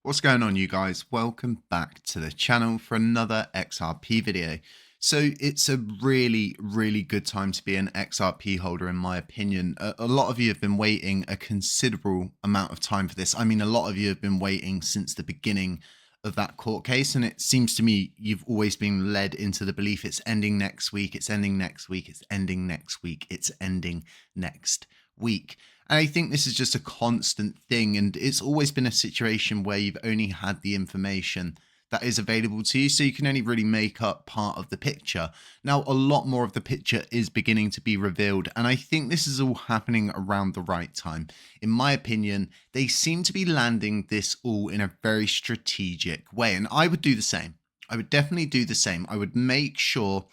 What's going on, you guys? Welcome back to the channel for another XRP video. So it's a really good time to be an XRP holder, in my opinion. A lot of you have been waiting a considerable amount of time for this. I mean, a lot of you have been waiting since the beginning of that court case, and it seems to me you've always been led into the belief it's ending next week, it's ending next week, it's ending next week, it's ending next week. And I think this is just a constant thing, and it's always been a situation where you've only had the information that is available to you, so you can only really make up part of the picture. Now, a lot more of the picture is beginning to be revealed, and I think this is all happening around the right time. In my opinion, they seem to be landing this all in a very strategic way, and I would do the same. I would definitely do the same. I would make sure,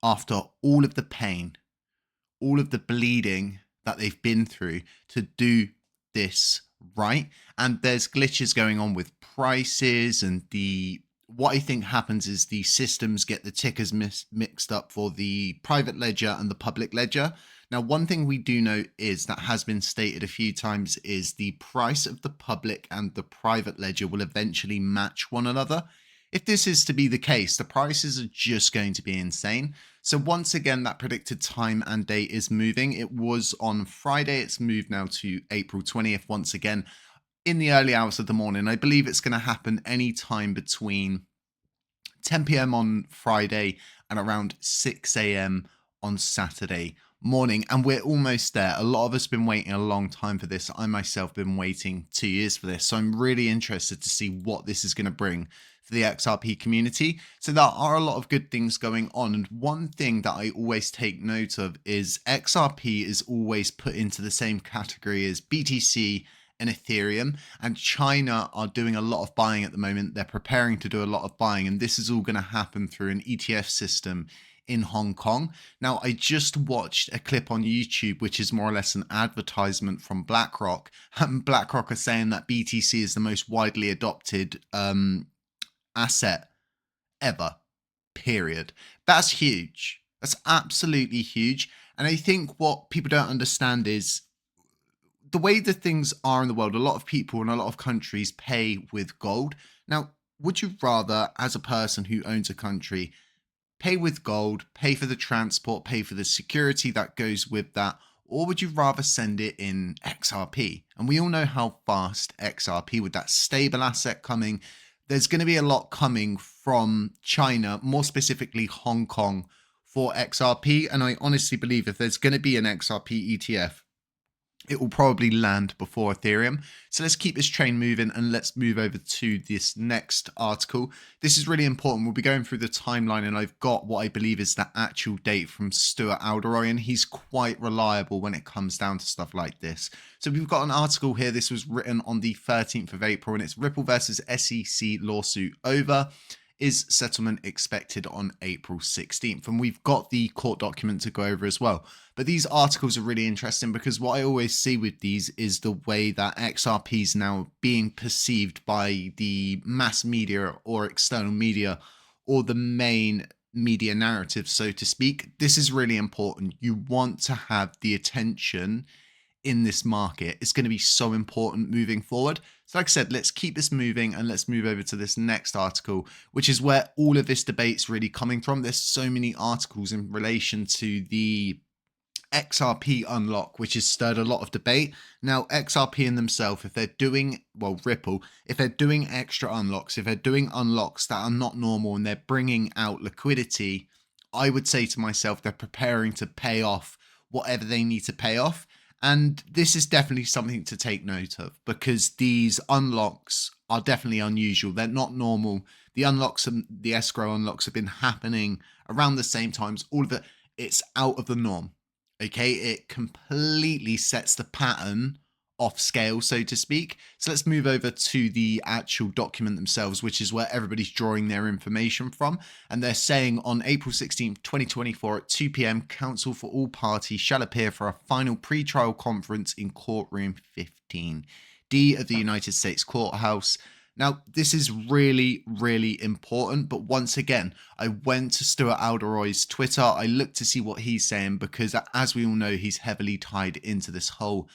after all of the pain, all of the bleeding that they've been through, to do this right. And there's glitches going on with prices, and what I think happens is the systems get the tickers mixed up for the private ledger and the public ledger. Now, one thing we do know is that has been stated a few times is the price of the public and the private ledger will eventually match one another. If this is to be the case, the prices are just going to be insane. So once again, that predicted time and date is moving. It was on Friday. It's moved now to April 20th once again in the early hours of the morning. I believe it's going to happen any time between 10 p.m. on Friday and around 6 a.m. on Saturday morning. And we're almost there. A lot of us have been waiting a long time for this. I myself have been waiting 2 years for this. So I'm really interested to see what this is going to bring for the XRP community. So there are a lot of good things going on. And one thing that I always take note of is XRP is always put into the same category as BTC and Ethereum, and China are doing a lot of buying at the moment. They're preparing to do a lot of buying, and this is all going to happen through an ETF system in Hong Kong. Now, I just watched a clip on YouTube, which is more or less an advertisement from BlackRock. BlackRock are saying that BTC is the most widely adopted asset ever, period. That's huge. That's absolutely huge. And I think what people don't understand is the way that things are in the world. A lot of people in a lot of countries pay with gold. Now, would you rather, as a person who owns a country, pay with gold, pay for the transport, pay for the security that goes with that, or would you rather send it in XRP? And we all know how fast XRP, with that stable asset coming, there's going to be a lot coming from China, more specifically Hong Kong, for XRP. And I honestly believe if there's going to be an XRP ETF, it will probably land before Ethereum. So let's keep this train moving and let's move over to this next article. This is really important. We'll be going through the timeline, and I've got what I believe is the actual date from Stuart Alderoy, and he's quite reliable when it comes down to stuff like this. So we've got an article here. This was written on the 13th of April, and it's Ripple versus SEC lawsuit over. Is settlement expected on April 16th? And we've got the court document to go over as well. But these articles are really interesting because what I always see with these is the way that XRP is now being perceived by the mass media or external media, or the main media narrative, so to speak. This is really important. You want to have the attention in this market. It's going to be so important moving forward. So like I said, let's keep this moving and let's move over to this next article, which is where all of this debate's really coming from. There's so many articles in relation to the XRP unlock, which has stirred a lot of debate. Now, XRP in themselves, if they're doing, well, Ripple, if they're doing extra unlocks, if they're doing unlocks that are not normal and they're bringing out liquidity, I would say to myself, they're preparing to pay off whatever they need to pay off. And this is definitely something to take note of because these unlocks are definitely unusual. They're not normal. The unlocks and the escrow unlocks have been happening around the same times. All of it, it's out of the norm. Okay, it completely sets the pattern off scale, so to speak. So let's move over to the actual document themselves, which is where everybody's drawing their information from. And they're saying on April 16th, 2024 at 2 p.m, counsel for all parties shall appear for a final pre-trial conference in courtroom 15D of the United States Courthouse. Now, this is really important, but once again, I went to Stuart Alderoy's Twitter. I looked to see what he's saying because, as we all know, he's heavily tied into this whole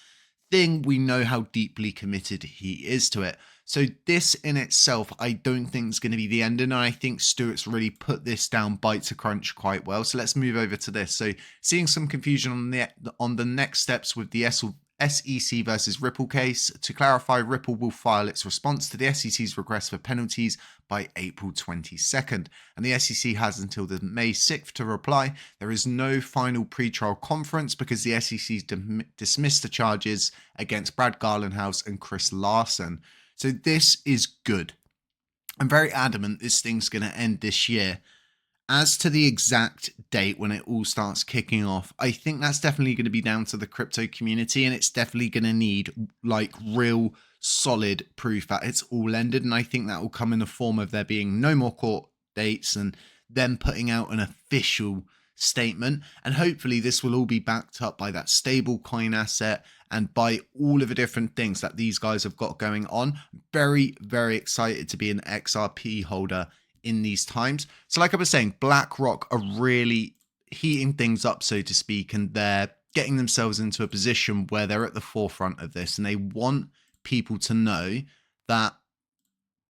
thing, we know how deeply committed he is to it. So this in itself, I don't think is going to be the end. And I think Stuart's really put this down bite to crunch quite well. So let's move over to this. So seeing some confusion on the next steps with the SEC versus Ripple case. To clarify, Ripple will file its response to the SEC's request for penalties by April 22nd, and the SEC has until the May 6th to reply. There is no final pre-trial conference because the SEC dismissed the charges against Brad Garlinghouse and Chris Larson. So this is good. I'm very adamant this thing's going to end this year. As to the exact date when it all starts kicking off, I think that's definitely going to be down to the crypto community, and it's definitely going to need like real solid proof that it's all ended. And I think that will come in the form of there being no more court dates and them putting out an official statement. And hopefully this will all be backed up by that stable coin asset and by all of the different things that these guys have got going on. Very, very excited to be an XRP holder in these times. So like I was saying, BlackRock are really heating things up, so to speak, and they're getting themselves into a position where they're at the forefront of this, and they want people to know that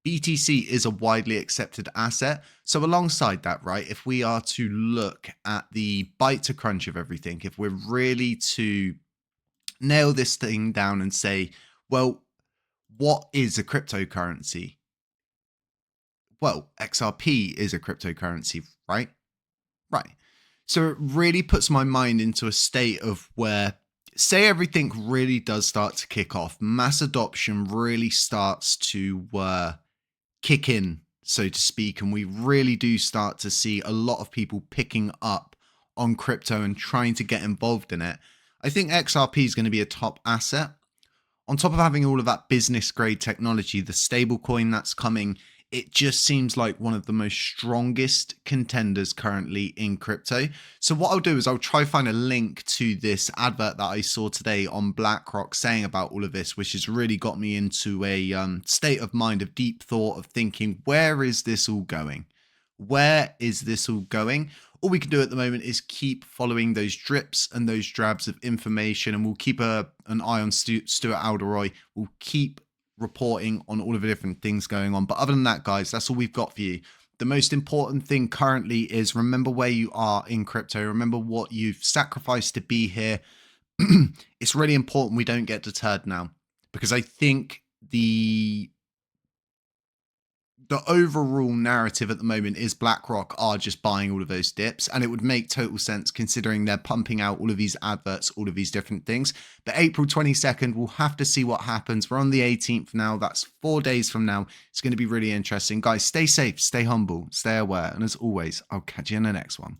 BTC is a widely accepted asset. So alongside that, right, if we are to look at the bite to crunch of everything, if we're really to nail this thing down and say, well, what is a cryptocurrency? Well, XRP is a cryptocurrency, right? Right. So it really puts my mind into a state of where, say everything really does start to kick off, mass adoption really starts to kick in, so to speak, and we really do start to see a lot of people picking up on crypto and trying to get involved in it. I think XRP is going to be a top asset. On top of having all of that business grade technology, the stablecoin that's coming, it just seems like one of the most strongest contenders currently in crypto. So what I'll do is I'll try find a link to this advert that I saw today on BlackRock saying about all of this, which has really got me into a state of mind of deep thought of thinking, where is this all going? Where is this all going? All we can do at the moment is keep following those drips and those drabs of information, and we'll keep an eye on Stuart Alderoy. We'll keep reporting on all of the different things going on. But other than that, guys, that's all we've got for you. The most important thing currently is remember where you are in crypto. Remember what you've sacrificed to be here. It's really important we don't get deterred now, because I think the overall narrative at the moment is BlackRock are just buying all of those dips, and it would make total sense considering they're pumping out all of these adverts, all of these different things. But April 22nd, we'll have to see what happens. We're on the 18th now. That's 4 days from now. It's going to be really interesting. Guys, stay safe, stay humble, stay aware. And as always, I'll catch you in the next one.